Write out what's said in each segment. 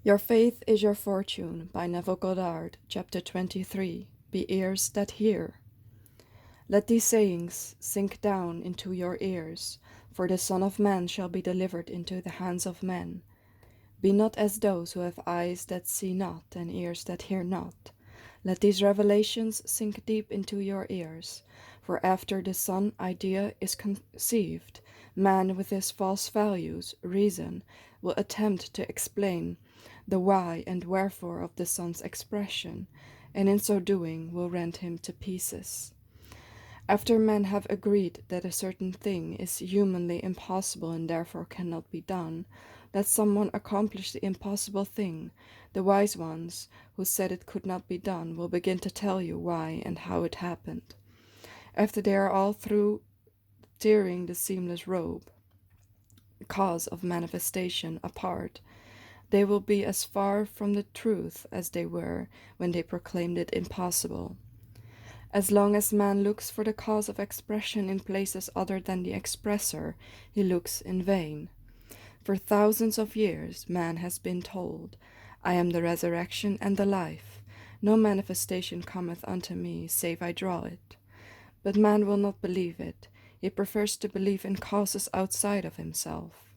Your faith is your fortune, by Neville Goddard, chapter 23. Be ears that hear. Let these sayings sink down into your ears, for the Son of Man shall be delivered into the hands of men. Be not as those who have eyes that see not and ears that hear not. Let these revelations sink deep into your ears, for after the Son idea is conceived, man with his false values, reason, will attempt to explain the why and wherefore of the Son's expression, and in so doing will rend him to pieces. After men have agreed that a certain thing is humanly impossible and therefore cannot be done, let someone accomplish the impossible thing. The wise ones, who said it could not be done, will begin to tell you why and how it happened. After they are all through tearing the seamless robe, cause of manifestation, apart, they will be as far from the truth as they were when they proclaimed it impossible. As long as man looks for the cause of expression in places other than the expressor, he looks in vain. For thousands of years man has been told, I am the resurrection and the life. No manifestation cometh unto me, save I draw it. But man will not believe it. He prefers to believe in causes outside of himself.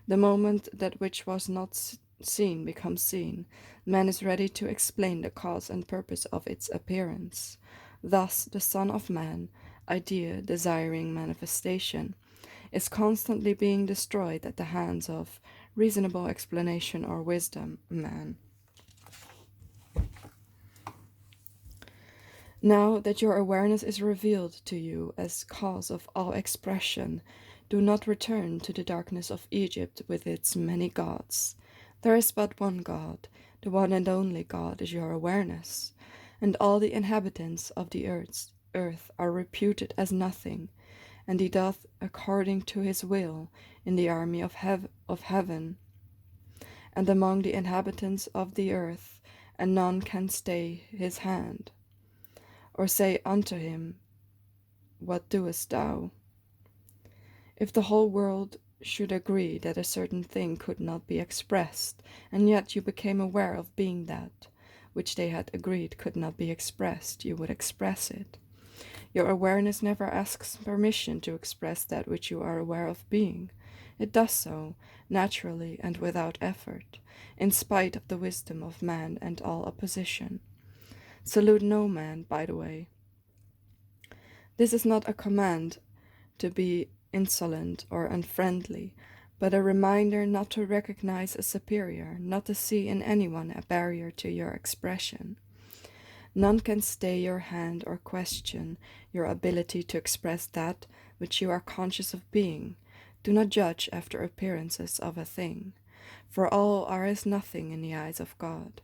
The moment that which was not seen becomes seen, man is ready to explain the cause and purpose of its appearance. Thus the Son of Man, idea desiring manifestation, is constantly being destroyed at the hands of reasonable explanation or wisdom, man. Now that your awareness is revealed to you as cause of all expression, do not return to the darkness of Egypt with its many gods. There is but one God, the one and only God is your awareness, and all the inhabitants of the earth are reputed as nothing, and he doth according to his will in the army of heaven, and among the inhabitants of the earth, and none can stay his hand, or say unto him, What doest thou? If the whole world should agree that a certain thing could not be expressed, and yet you became aware of being that, which they had agreed could not be expressed, you would express it. Your awareness never asks permission to express that which you are aware of being. It does so, naturally and without effort, in spite of the wisdom of man and all opposition. Salute no man, by the way. This is not a command to be insolent or unfriendly, but a reminder not to recognize a superior, not to see in anyone a barrier to your expression. None can stay your hand or question your ability to express that which you are conscious of being. Do not judge after appearances of a thing, for all are as nothing in the eyes of God.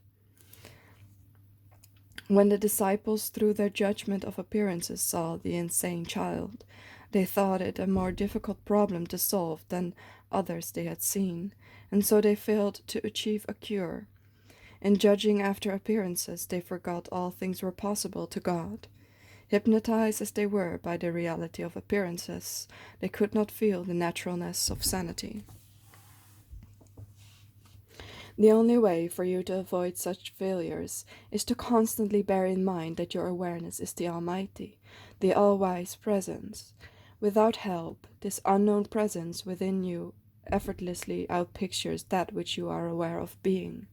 When the disciples, through their judgment of appearances, saw the insane child, they thought it a more difficult problem to solve than others they had seen, and so they failed to achieve a cure. In judging after appearances, they forgot all things were possible to God. Hypnotized as they were by the reality of appearances, they could not feel the naturalness of sanity. The only way for you to avoid such failures is to constantly bear in mind that your awareness is the Almighty, the all-wise presence. Without help, this unknown presence within you effortlessly outpictures that which you are aware of being.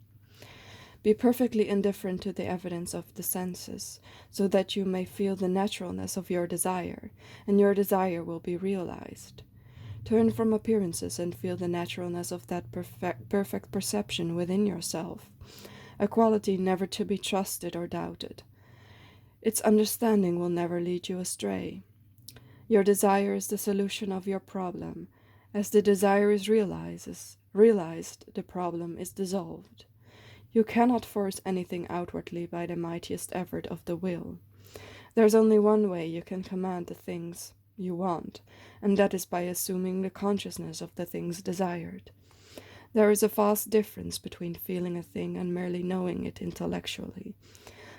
Be perfectly indifferent to the evidence of the senses, so that you may feel the naturalness of your desire, and your desire will be realized. Turn from appearances and feel the naturalness of that perfect perception within yourself, a quality never to be trusted or doubted. Its understanding will never lead you astray. Your desire is the solution of your problem. As the desire is realized, the problem is dissolved. You cannot force anything outwardly by the mightiest effort of the will. There is only one way you can command the things you want, and that is by assuming the consciousness of the things desired. There is a vast difference between feeling a thing and merely knowing it intellectually.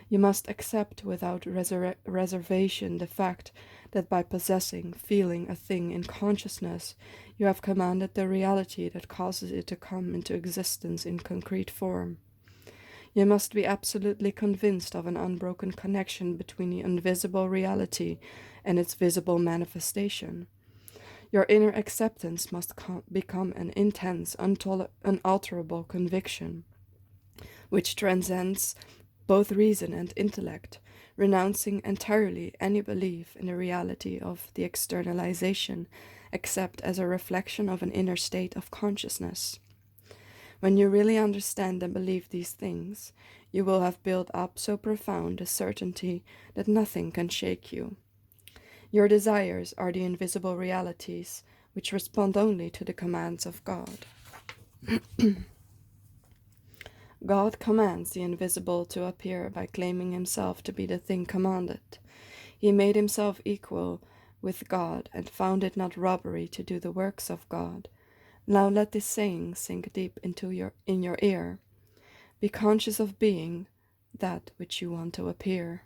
You must accept without reservation the fact that by possessing, feeling a thing in consciousness, you have commanded the reality that causes it to come into existence in concrete form. You must be absolutely convinced of an unbroken connection between the invisible reality and its visible manifestation. Your inner acceptance must become an intense, unalterable conviction, which transcends both reason and intellect, renouncing entirely any belief in the reality of the externalization, except as a reflection of an inner state of consciousness. When you really understand and believe these things, you will have built up so profound a certainty that nothing can shake you. Your desires are the invisible realities, which respond only to the commands of God. God commands the invisible to appear by claiming himself to be the thing commanded. He made himself equal with God and found it not robbery to do the works of God. Now let this saying sink deep in your ear. Be conscious of being that which you want to appear.